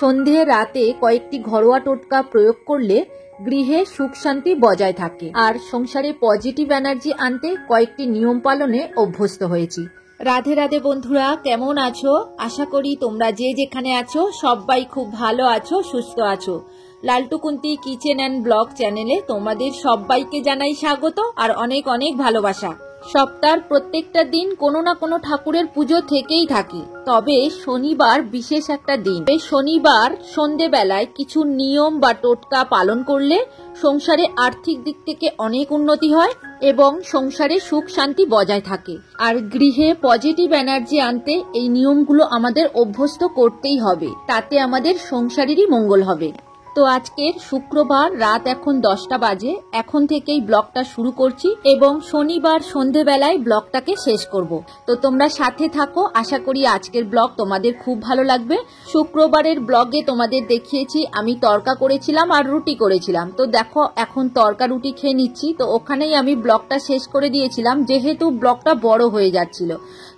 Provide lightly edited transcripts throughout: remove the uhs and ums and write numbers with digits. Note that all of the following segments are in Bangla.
সন্ধে রাতে কয়েকটি ঘরোয়া টোটকা প্রয়োগ করলে গৃহে সুখ শান্তি বজায় থাকে আর সংসারে পজিটিভ এনার্জি আনতে কয়েকটি নিয়ম পালনে অভ্যস্ত হয়েছি। রাধে রাধে বন্ধুরা, কেমন আছো? আশা করি তোমরা যে যেখানে আছো সবাই খুব ভালো আছো, সুস্থ আছো। লালটু কুন্তি কিচেন অ্যান্ড ব্লগ চ্যানেলে তোমাদের সবাইকে জানাই স্বাগত আর অনেক অনেক ভালোবাসা। সপ্তাহের প্রত্যেকটা দিন কোনো না কোনো ঠাকুরের পুজো থেকেই থাকে, তবে শনিবার বিশেষ একটা দিন। এই শনিবার সন্ধেবেলায় কিছু নিয়ম বা টোটকা পালন করলে সংসারে আর্থিক দিক থেকে অনেক উন্নতি হয় এবং সংসারে সুখ শান্তি বজায় থাকে। আর গৃহে পজিটিভ এনার্জি আনতে এই নিয়মগুলো আমাদের অভ্যস্ত করতেই হবে, তাতে আমাদের সংসারেরই মঙ্গল হবে। তো আজকের শুক্রবার রাত এখন 10টা বাজে, এখন থেকেই ব্লগটা শুরু করছি এবং শনিবার সন্ধেবেলায় ব্লগটাকে শেষ করব। তো তোমরা সাথে থাকো, আশা করি আজকের ব্লগ তোমাদের খুব ভালো লাগবে। শুক্রবারের ব্লগে তোমাদের দেখিয়েছি আমি তড়কা করেছিলাম আর রুটি করেছিলাম। তো দেখো এখন তড়কা রুটি খেয়ে নিচ্ছি, তো ওখানেই আমি ব্লগটা শেষ করে দিয়েছিলাম যেহেতু ব্লগটা বড় হয়ে যাচ্ছিল।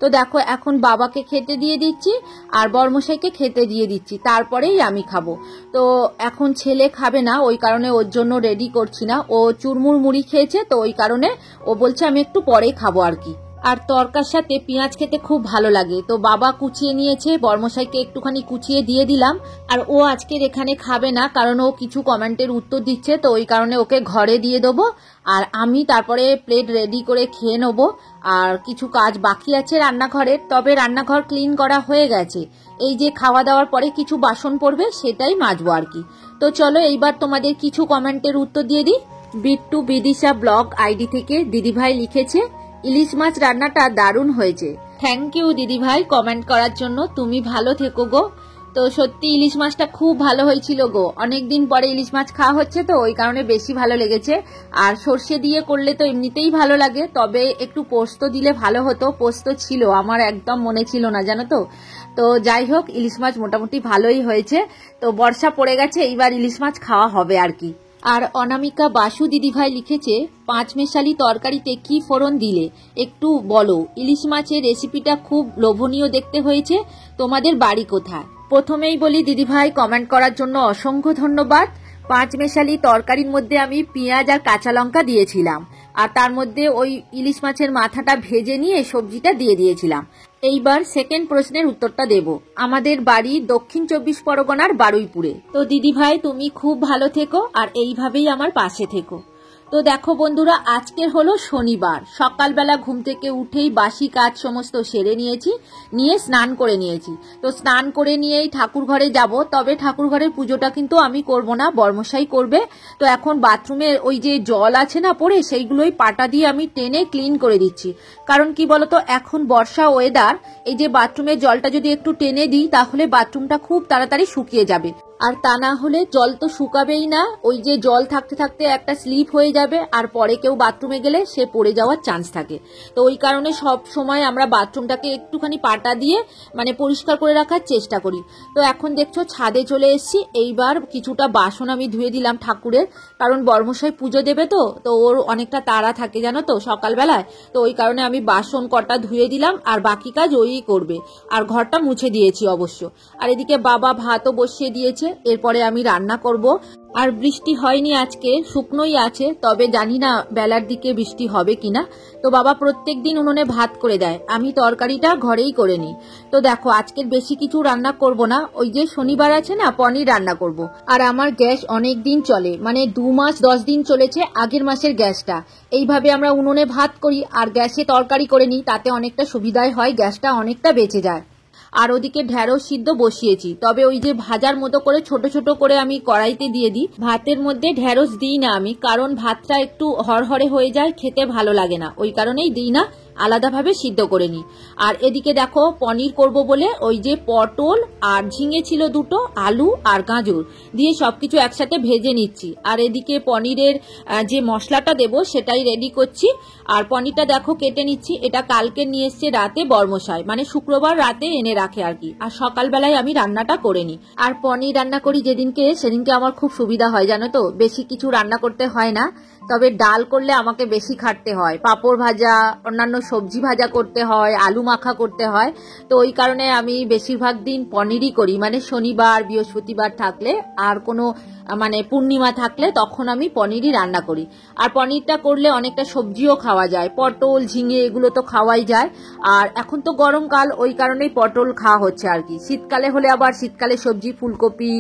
তো দেখো এখন বাবাকে খেতে দিয়ে দিচ্ছি আর বর্মশাইকে খেতে দিয়ে দিচ্ছি, তারপরেই আমি খাবো। তো এখন ছেলে খাবে না, ওই কারণে ওর জন্য রেডি করছি না। ও চুরমুর মুড়ি খেয়েছে, তো ওই কারণে ও বলছে আমি একটু পরেই খাবো আর কি। আর তরকার সাথে পেঁয়াজ খেতে খুব ভালো লাগে, তো বাবা কুচিয়ে নিয়েছে, বর্মশাইকে একটুখানি কুচিয়ে দিয়ে দিলাম। আর ও আজকের এখানে খাবে না, কারণ ও কিছু কমেন্টের উত্তর দিচ্ছে, তো ওই কারণে ওকে ঘরে দিয়ে দেবো আর আমি তারপরে প্লেট রেডি করে খেয়ে নেবো। আর কিছু কাজ বাকি আছে রান্নাঘরের, তবে রান্নাঘর ক্লিন করা হয়ে গেছে। এই যে খাওয়া দাওয়ার পরে কিছু বাসন পড়বে সেটাই মাজবো আর কি। তো চলো এইবার তোমাদের কিছু কমেন্টের উত্তর দিয়ে দিই। বিট্টু বিদিশা ব্লগ আইডি থেকে দিদিভাই লিখেছে, ইলিশ মাছ রান্নাটা দারুণ হয়েছে। থ্যাংক ইউ দিদিভাই কমেন্ট করার জন্য, তুমি ভালো থেকো গো। তো সত্যি ইলিশ মাছটা খুব ভালো হয়েছিল গো, অনেকদিন পরে ইলিশ মাছ খাওয়া হচ্ছে তো ওই কারণে বেশি ভালো লেগেছে। আর সর্ষে দিয়ে করলে তো এমনিতেই ভালো লাগে, তবে একটু পোস্ত দিলে ভালো হতো। পোস্ত ছিল, আমার একদম মনে ছিল না জানো তো। তো যাই হোক, ইলিশ মাছ মোটামুটি ভালোই হয়েছে। তো বর্ষা পড়ে গেছে, এইবার ইলিশ মাছ খাওয়া হবে আর কি। আর অনামিকা বাসু দিদিভাই লিখেছে, 5 মেশালি তরকারিতে কি ফোড়ন দিলে একটু বলো। ইলিশ মাছের রেসিপিটা খুব লোভনীয় দেখতে হয়েছে, তোমাদের বাড়ি কোথায়? প্রথমেই বলি দিদিভাই কমেন্ট করার জন্য অসংখ্য ধন্যবাদ। 5 মেশালি তরকারির মধ্যে আমি পেঁয়াজ আর কাঁচা লঙ্কা দিয়েছিলাম আর তার মধ্যে ওই ইলিশ মাছের মাথাটা ভেজে নিয়ে সবজিটা দিয়ে দিয়েছিলাম। এইবার সেকেন্ড প্রশ্নের উত্তরটা দেব। আমাদের বাড়ি দক্ষিণ 24 পরগনার বারুইপুরে। তো দিদিভাই তুমি খুব ভালো থেকো আর এইভাবেই আমার পাশে থেকো। তো দেখো বন্ধুরা, আজকের হলো শনিবার। সকালবেলা ঘুম থেকে উঠেই বাসি কাজ সমস্ত সেরে নিয়েছি, নিয়ে স্নান করে নিয়েছি। তো স্নান করে নিয়েই ঠাকুর ঘরে যাব, তবে ঠাকুর ঘরের পুজোটা কিন্তু আমি করব না, বর্মশাই করবে। তো এখন বাথরুমে ওই যে জল আছে না পড়ে, সেইগুলোই পাটা দিয়ে আমি টেনে ক্লিন করে দিচ্ছি। কারণ কি বলতো, এখন বর্ষা ওয়েদার, এই যে বাথরুমের জলটা যদি একটু টেনে দিই তাহলে বাথরুমটা খুব তাড়াতাড়ি শুকিয়ে যাবে। আর তা না হলে জল তো শুকাবেই না, ওই যে জল থাকতে থাকতে একটা স্লিপ হয়ে যাবে আর পরে কেউ বাথরুমে গেলে সে পড়ে যাওয়ার চান্স থাকে। তো ওই কারণে সব সময় আমরা বাথরুমটাকে একটুখানি পাটা দিয়ে মানে পরিষ্কার করে রাখার চেষ্টা করি। তো এখন দেখছো ছাদে চলে এসেছি, এইবার কিছুটা বাসন আমি ধুয়ে দিলাম ঠাকুরের, কারণ বর্মশাই পুজো দেবে তো ওর অনেকটা তাড়া থাকে জানো তো সকালবেলায়। তো ওই কারণে আমি বাসন কটা ধুয়ে দিলাম আর বাকি কাজ ওই করবে। আর ঘরটা মুছে দিয়েছি অবশ্য। আর এদিকে বাবা ভাতও বসিয়ে দিয়েছে, এরপরে আমি রান্না করব। আর বৃষ্টি হয়নি আজকে, শুকনোই আছে, তবে জানি না বেলার দিকে বৃষ্টি হবে কিনা। তো বাবা প্রত্যেক দিন উনুনে ভাত করে দেয়, আমি তরকারিটা ঘরেই করে নিই। তো দেখো আজকের বেশি কিছু রান্না করব না, ওই যে শনিবার আছে না, পনির রান্না করব। আর আমার গ্যাস অনেক দিন চলে, মানে 2 মাস 10 দিন চলেছে আগের মাসের গ্যাসটা। এইভাবে আমরা উনুনে ভাত করি আর গ্যাসে তরকারি করে নিই, তাতে অনেকটা সুবিধাই হয়, গ্যাসটা অনেকটা বেঁচে যায়। আর ওদিকে ঢেঁড়স সিদ্ধ বসিয়েছি, তবে ওই যে ভাজার মতো করে ছোট ছোট করে আমি কড়াইতে দিয়ে দিই। ভাতের মধ্যে ঢেঁড়স দিই না আমি, কারণ ভাতটা একটু হরহরে হয়ে যায়, খেতে ভালো লাগে না, ওই কারণেই দিই না, আলাদাভাবে সিদ্ধ করে নিই। আর এদিকে দেখো পনির করব বলে ওই যে পটল আর ঝিঙে ছিল দুটো, আলু আর গাজর দিয়ে সবকিছু একসাথে ভেজে নিচ্ছি। আর এদিকে পনিরের যে মশলাটা দেব সেটাই রেডি করছি। আর পনিরটা দেখো কেটে নিচ্ছি, এটা কালকে নিয়ে এসছে রাতে বর্মশাই, মানে শুক্রবার রাতে এনে রাখে আর কি। আর সকালবেলায় আমি রান্নাটা করে নিই। আর পনির রান্না করি যেদিনকে, সেদিনকে আমার খুব সুবিধা হয় জানো তো, বেশি কিছু রান্না করতে হয় না, তবে ডাল করলে আমাকে বেশি খাটতে হয়, পাঁপড় ভাজা, অন্যান্য সবজি ভাজা করতে হয়, আলু মাখা করতে হয়। তো ওই কারণে আমি বেশিরভাগ দিন পনিরই করি, মানে শনিবার বৃহস্পতিবার থাকলে আর কোনো মানে পূর্ণিমা থাকলে তখন আমি পনিরই রান্না করি। আর পনিরটা করলে অনেকটা সবজিও খাওয়া যায়, পটল ঝিঙে এগুলো তো খাওয়াই যায়। আর এখন তো গরমকাল, ওই কারণেই পটল খাওয়া হচ্ছে আর কি। শীতকালে হলে আবার শীতকালে সবজি ফুলকপি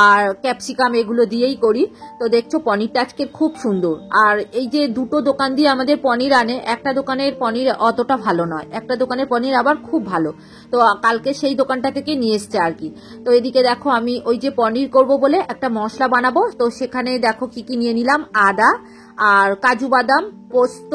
আর ক্যাপসিকাম এগুলো দিয়েই করি। তো দেখছো পনিরটা আজকে খুব সুন্দর। আর এই যে দুটো দোকান দিয়ে আমাদের পনির আনে, একটা দোকানের পনির অতটা ভালো নয়, একটা দোকানের পনির আবার খুব ভালো। তো কালকে সেই দোকানটা থেকে নিয়ে এসছে আর কি। তো এদিকে দেখো আমি ওই যে পনির করব বলে একটা মশলা বানাবো, তো সেখানে দেখো কি কি নিয়ে নিলাম। আদা আর কাজু বাদাম, পোস্ত,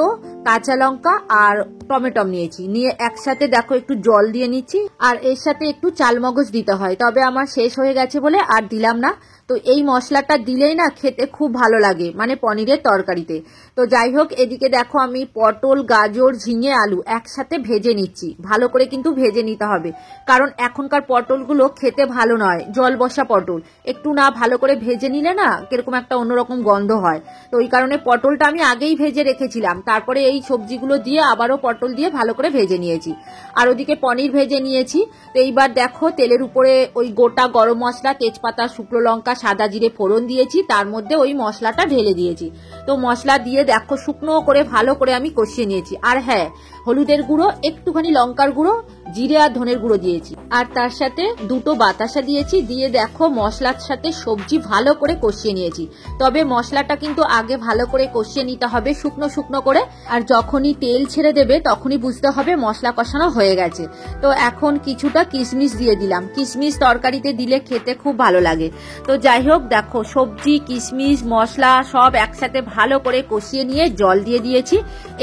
কাঁচা লঙ্কা আর টমেটো নিয়েছি। নিয়ে একসাথে দেখো একটু জল দিয়ে নিচ্ছি, আর এর সাথে একটু চালমগজ দিতে হয়, তবে আমার শেষ হয়ে গেছে বলে আর দিলাম না। তো এই মশলাটা দিলেই না খেতে খুব ভালো লাগে, মানে পনিরের তরকারিতে। তো যাই হোক, এদিকে দেখো আমি পটল, গাজর, ঝিঙে, আলু একসাথে ভেজে নিচ্ছি। ভালো করে কিন্তু ভেজে নিতে হবে, কারণ এখনকার পটলগুলো খেতে ভালো নয়, জল বসা পটল। একটু না ভালো করে ভেজে নিলে না কিরকম একটা অন্যরকম গন্ধ হয়। তো ওই কারণে পটলটা আমি আগেই ভেজে রেখেছিলাম, তারপরে এই সবজিগুলো দিয়ে আবারও পটল দিয়ে ভালো করে ভেজে নিয়েছি। আর ওদিকে পনির ভেজে নিয়েছি। তো এইবার দেখো তেলের উপরে ওই গোটা গরম মশলা, তেজপাতা, শুকনো লঙ্কা, সাদা জিরে ফোড়ন দিয়েছি, তার মধ্যে ওই মশলাটা ঢেলে দিয়েছি। তো মশলা দিয়ে দেখো শুকনো করে ভালো করে আমি কষিয়ে নিয়েছি। আর হ্যাঁ, হলুদের গুঁড়ো, একটুখানি লঙ্কার গুঁড়ো, জিরে আর ধনের গুঁড়ো দিয়েছি, আর তার সাথে দুটো বাতাসা দিয়েছি। দিয়ে দেখো মশলার সাথে সবজি ভালো করে কষিয়ে নিয়েছি। তবে মশলাটা কিন্তু আগে ভালো করে কষিয়ে নিতে হবে, শুকনো শুকনো করে। আর যখনই তেল ছেড়ে দেবে তখনই বুঝতে হবে মশলা কষানো হয়ে গেছে। তো এখন কিছুটা কিশমিশ দিয়ে দিলাম, কিশমিশ তরকারিতে দিলে খেতে খুব ভালো লাগে। তো যাই হোক, দেখো সবজি, কিশমিশ, মশলা সব একসাথে ভালো করে কষিয়ে নিয়ে জল দিয়ে দিয়েছি।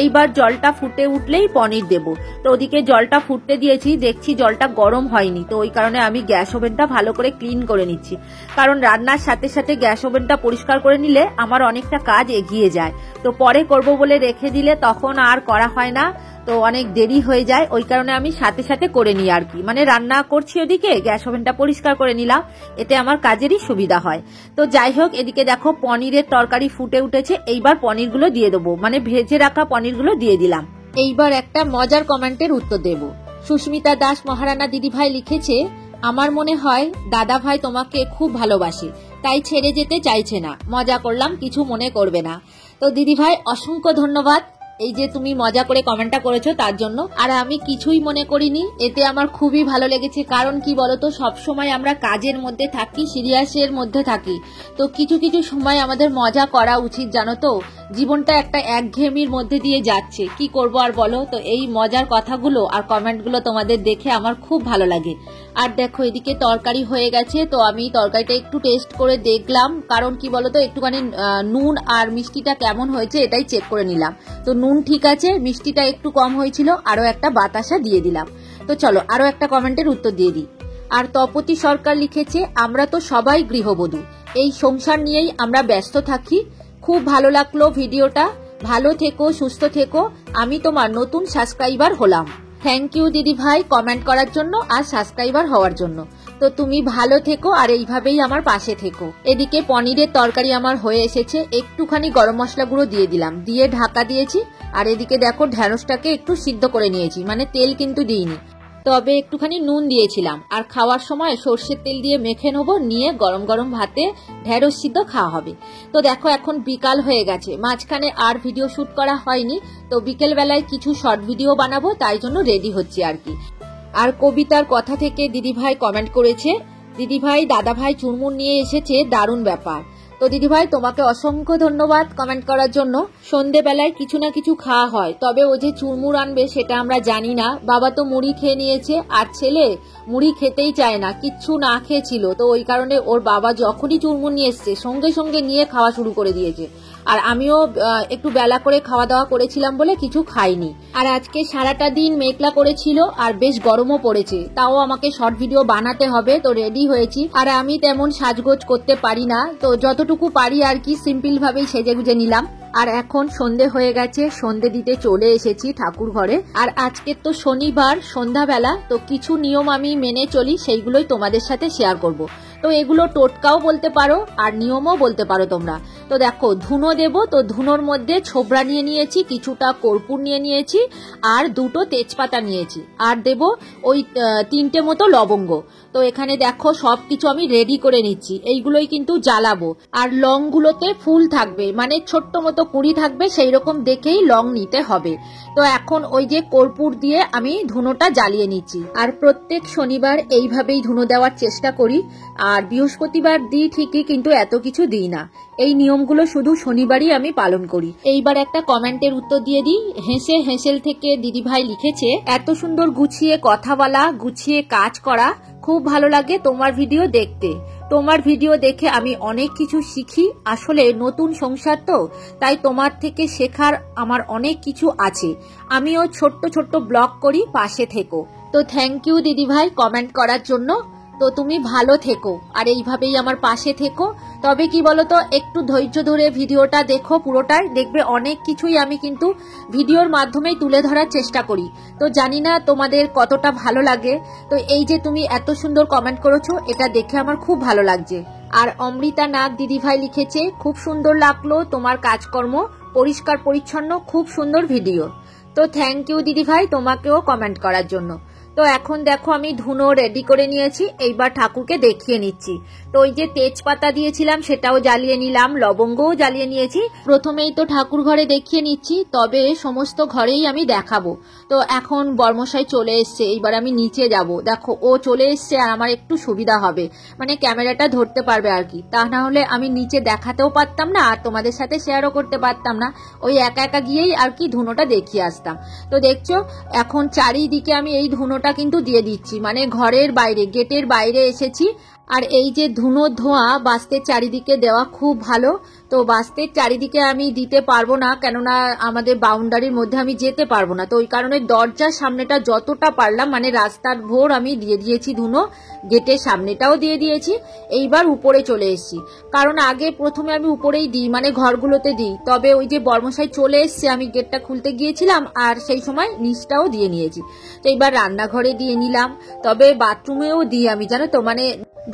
এইবার জলটা ফুটে উঠলেই পনির দেব। তো ওদিকে জলটা ফুটতে দিয়েছি, দেখছি জলটা গরম হয়নি, তো ওই কারণে আমি গ্যাস ওভেনটা ভালো করে ক্লিন করে নিচ্ছি। কারণ রান্নার সাথে সাথে গ্যাস ওভেনটা পরিষ্কার করে নিলে আমার অনেকটা কাজ এগিয়ে যায়। তো পরে করব বলে রেখে দিলে তখন আর করা হয় না, তো অনেক দেরি হয়ে যায়। ওই কারণে আমি সাথে সাথে করে নিই আর কি, মানে রান্না করছি ওদিকে গ্যাস ওভেনটা পরিষ্কার করে নিলাম, এতে আমার কাজেরই সুবিধা হয়। তো যাই হোক, এদিকে দেখো পনিরের তরকারি ফুটে উঠেছে। এইবার পনিরগুলো দিয়ে দেবো, মানে ভেজে রাখা পনিরগুলো দিয়ে দিলাম। এইবার একটা মজার কমেন্টের উত্তর দেব। সুস্মিতা দাস মহারানা দিদিভাই লিখেছে, আমার মনে হয় দাদা ভাই তোমাকে খুব ভালোবাসে, তাই ছেড়ে যেতে চাইছে না। মজা করলাম, কিছু মনে করবে না। তো দিদিভাই অসংখ্য ধন্যবাদ, এই যে তুমি মজা করে কমেন্টটা করেছো তার জন্য। আর আমি কিছুই মনে করিনি, এতে আমার খুবই ভালো লেগেছে। কারণ কি বলতো, সবসময় আমরা কাজের মধ্যে থাকি, সিরিয়াসের মধ্যে থাকি, তো কিছু কিছু সময় আমাদের মজা করা উচিত, জানো তো। জীবনটা একটা একঘেয়েমির মধ্যে দিয়ে যাচ্ছে, কি করব আর বলো। তো এই মজার কথাগুলো আর কমেন্টগুলো তোমাদের দেখে আমার খুব ভালো লাগে। আর দেখো এদিকে তরকারি হয়ে গেছে, তো আমি তরকারিটা একটু টেস্ট করে দেখলাম, কারণ কি বলতো একটুখানি নুন আর মিষ্টিটা কেমন হয়েছে এটাই চেক করে নিলাম। তো নুন ঠিক আছে, মিষ্টিটা একটু কম হয়েছিল, আরো একটা বাতাসা দিয়ে দিলাম। তো চলো আরো একটা কমেন্টের উত্তর দিয়ে দিই। আর তপতি সরকার লিখেছে, আমরা তো সবাই গৃহবধূ, এই সংসার নিয়েই আমরা ব্যস্ত থাকি। খুব ভালো লাগলো ভিডিওটা, ভালো থেকো, সুস্থ থেকো, আমি তোমার নতুন সাবস্ক্রাইবার হলাম। থ্যাংক ইউ দিদি ভাই কমেন্ট করার জন্য আর সাবস্ক্রাইবার হওয়ার জন্য। তো তুমি ভালো থেকো আর এইভাবেই আমার পাশে থেকো। এদিকে পনিরের তরকারি আমার হয়ে এসেছে, একটুখানি গরম মশলা গুঁড়ো দিয়ে দিলাম, দিয়ে ঢাকা দিয়েছি। আর এদিকে দেখো ঢেঁড়সটাকে একটু সিদ্ধ করে নিয়েছি, মানে তেল কিন্তু দিইনি, তবে একটুখানি নুন দিয়েছিলাম। আর খাওয়ার সময় সর্ষের তেল দিয়ে মেখে নেবো, নিয়ে গরম গরম ভাতে ঢেঁড়স সিদ্ধ খাওয়া হবে। তো দেখো এখন বিকাল হয়ে গেছে, মাঝখানে আর ভিডিও শুট করা হয়নি, তো বিকেল বেলায় কিছু শর্ট ভিডিও বানাবো, তাই জন্য রেডি হচ্ছি আর কি। আর কবিতার কথা থেকে দিদিভাই কমেন্ট করেছে, দিদিভাই দাদাভাই চুরমুর নিয়ে এসেছে, দারুণ ব্যাপার। তো দিদিভাই তোমাকে অসংখ্য ধন্যবাদ কমেন্ট করার জন্য। সন্ধেবেলায় কিছু না কিছু খাওয়া হয়, তবে ও যে চুরমুর আনবে সেটা আমরা জানি না। বাবা তো মুড়ি খেয়ে নিয়েছে, আর ছেলে মুড়ি খেতেই চায় না, কিচ্ছু না খেয়েছিল। তো ওই কারণে ওর বাবা যখনই চুরমুর নিয়ে এসছে সঙ্গে সঙ্গে নিয়ে খাওয়া শুরু করে দিয়েছে। আর আমিও একটু বেলা করে খাওয়া দাওয়া করেছিলাম বলে কিছু খাইনি। আর আজকে সারাটা দিন মেঘলা করেছিল আর বেশ গরমও পড়েছে, তাও আমাকে শর্ট ভিডিও বানাতে হবে, তো রেডি হয়েছি। আর আমি তেমন সাজগোজ করতে পারি না, তো যতটুকু পারি আর কি সিম্পল ভাবেই সেজে গুজে নিলাম। আর এখন সন্ধে হয়ে গেছে, সন্ধে দিতে চলে এসেছি ঠাকুর ঘরে। আর আজকে তো শনিবার সন্ধ্যাবেলা, তো কিছু নিয়ম আমি মেনে চলি, সেইগুলোই তোমাদের সাথে শেয়ার করব। তো এগুলো টোটকাও বলতে পারো আর নিয়মও বলতে পারো তোমরা। তো দেখো ধুনো দেব, তো ধুনোর মধ্যে ছোবড়া নিয়ে নিয়েছি, কিছুটা কর্পূর নিয়ে নিয়েছি, আর 2টো তেজপাতা নিয়েছি, আর দেব ওই 3টে মতো লবঙ্গ। তো এখানে দেখো সবকিছু আমি রেডি করে নিচ্ছি, এইগুলোই কিন্তু জ্বালাবো। আর লং গুলোতে ফুল থাকবে, মানে ছোট্ট মতো কুঁড়ি থাকবে, সেই রকম দেখেই লং নিতে হবে। তো এখন ওই যে কর্পূর দিয়ে আমি ধুনোটা জ্বালিয়ে নিচ্ছি। আর প্রত্যেক শনিবার এইভাবেই ধুনো দেওয়ার চেষ্টা করি, আর বৃহস্পতিবার দিই ঠিকই, কিন্তু এত কিছু দিই না। এই নিয়মগুলো শুধু শনিবারই আমি পালন করি। এইবার একটা কমেন্টের উত্তর দিয়ে দিই। হেসেল থেকে দিদিভাই লিখেছে, এত সুন্দর গুছিয়ে কথা বলা, গুছিয়ে কাজ করা, খুব ভালো লাগে তোমার ভিডিও দেখতে। তোমার ভিডিও দেখে আমি অনেক কিছু শিখি। আসলে নতুন সংসার তো, তাই তোমার থেকে শেখার আমার অনেক কিছু আছে। আমিও ছোট্ট ছোট্ট ব্লগ করি, পাশে থেকো। তো থ্যাংক ইউ দিদিভাই কমেন্ট করার জন্য। তো তুমি ভালো থেকো আর এইভাবেই আমার পাশে থেকো। তবে কি বলতো, একটু ধৈর্য ধরে ভিডিওটা দেখো, পুরোটাই দেখবে অনেক কিছুই আমি কিন্তু ভিডিওর মাধ্যমেই তুলে ধরার চেষ্টা করি। তো জানি না তোমাদের কতটা ভালো লাগে। তো এই যে তুমি এত সুন্দর কমেন্ট করেছো, এটা দেখে আমার খুব ভালো লাগছে। আর অমৃতা নাগ দিদিভাই লিখেছে, খুব সুন্দর লাগলো তোমার কাজকর্ম, পরিষ্কার পরিচ্ছন্ন, খুব সুন্দর ভিডিও। তো থ্যাংক ইউ দিদিভাই তোমাকেও কমেন্ট করার জন্য। তো এখন দেখো আমি ধুনো রেডি করে নিয়েছি, এইবার ঠাকুরকে দেখিয়ে নিচ্ছি। তো ওই যে তেজপাতা দিয়েছিলাম সেটাও জ্বালিয়ে নিলাম, লবঙ্গও জ্বালিয়ে নিয়েছি। প্রথমেই তো ঠাকুর ঘরে দেখিয়ে নিচ্ছি, তবে সমস্ত ঘরেই আমি দেখাবো। তো এখন বর্মশাই চলে এসছে, এইবার আমি নিচে যাব। দেখো ও চলে এসছে, আর আমার একটু সুবিধা হবে, মানে ক্যামেরাটা ধরতে পারবে আর কি। তা না হলে আমি নিচে দেখাতেও পারতাম না, আর তোমাদের সাথে শেয়ারও করতে পারতাম না। ওই একা একা গিয়েই আর কি ধুনোটা দেখিয়ে আসতাম। তো দেখছো এখন চারিদিকে আমি এই ধুনোটা কিন্তু দিয়ে দিচ্ছি, মানে ঘরের বাইরে, গেটের বাইরে এসেছি। আর এই যে ধুনোর ধোঁয়া বাস্তের চারিদিকে দেওয়া খুব ভালো। তো বাস্তের চারিদিকে আমি দিতে পারবো না, কেননা আমাদের বাউন্ডারির মধ্যে আমি যেতে পারবো না। তো ওই কারণে দরজার সামনেটা যতটা পারলাম, মানে রাস্তার ভোর আমি দিয়ে দিয়েছি ধুনো, গেটের সামনেটাও দিয়ে দিয়েছি। এইবার উপরে চলে এসেছি, কারণ আগে প্রথমে আমি উপরেই দিই, মানে ঘরগুলোতে দিই। তবে ওই যে বর্মশাই চলে এসছে, আমি গেটটা খুলতে গিয়েছিলাম, আর সেই সময় নিচটাও দিয়ে নিয়েছি। তো এইবার রান্নাঘরে দিয়ে নিলাম, তবে বাথরুমেও দিই আমি, জানো তো, মানে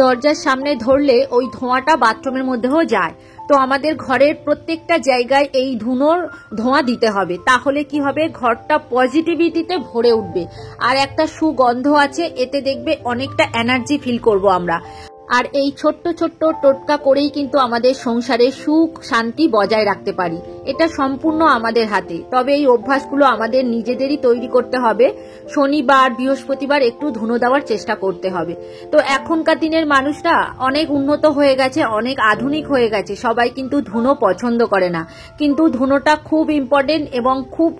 দরজার সামনে ধরলে ওই ধোঁয়াটা বাথরুমের মধ্যেও যায়। তো আমাদের ঘরের প্রত্যেকটা জায়গায় এই ধুনোর ধোঁয়া দিতে হবে, তাহলে কি হবে, ঘরটা পজিটিভিটিতে ভরে উঠবে। আর একটা সুগন্ধ আছে, এতে দেখবে অনেকটা এনার্জি ফিল করব আমরা। আর এই ছোট্ট ছোট্ট টোটকা করেই কিন্তু আমাদের সংসারে সুখ শান্তি বজায় রাখতে পারি। এটা সম্পূর্ণ আমাদের হাতে, তবে এই অভ্যাসগুলো আমাদের নিজেদেরই তৈরি করতে হবে। শনিবার বৃহস্পতিবার একটু ধুনো দেওয়ার চেষ্টা করতে হবে। তো এখনকার দিনের মানুষরা অনেক উন্নত হয়ে গেছে, অনেক আধুনিক হয়ে গেছে, সবাই কিন্তু ধুনো পছন্দ করে না। কিন্তু ধুনোটা খুব ইম্পর্টেন্ট এবং খুব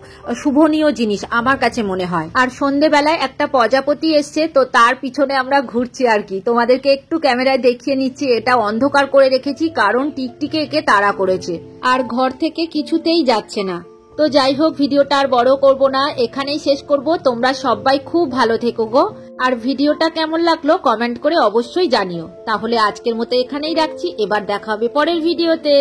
শুভনীয় জিনিস আমার কাছে মনে হয়। আর সন্ধেবেলায় একটা প্রজাপতি এসছে, তো তার পিছনে আমরা ঘুরছি আর কি। তোমাদেরকে একটু ক্যামেরায় দেখিয়ে নিচ্ছি, এটা অন্ধকার করে রেখেছি কারণ টিকটিকে একে তাড়া করেছে, আর ঘর থেকে কিছুতেই যাচ্ছে না। তো যাই হোক, ভিডিওটা আর বড় করব না, এখানেই শেষ করব। তোমরা সবাই খুব ভালো থেকো গো। আর ভিডিওটা কেমন লাগলো কমেন্ট করে অবশ্যই জানিও। তাহলে আজকের মতো এখানেই রাখছি, এবার দেখা হবে পরের ভিডিওতে।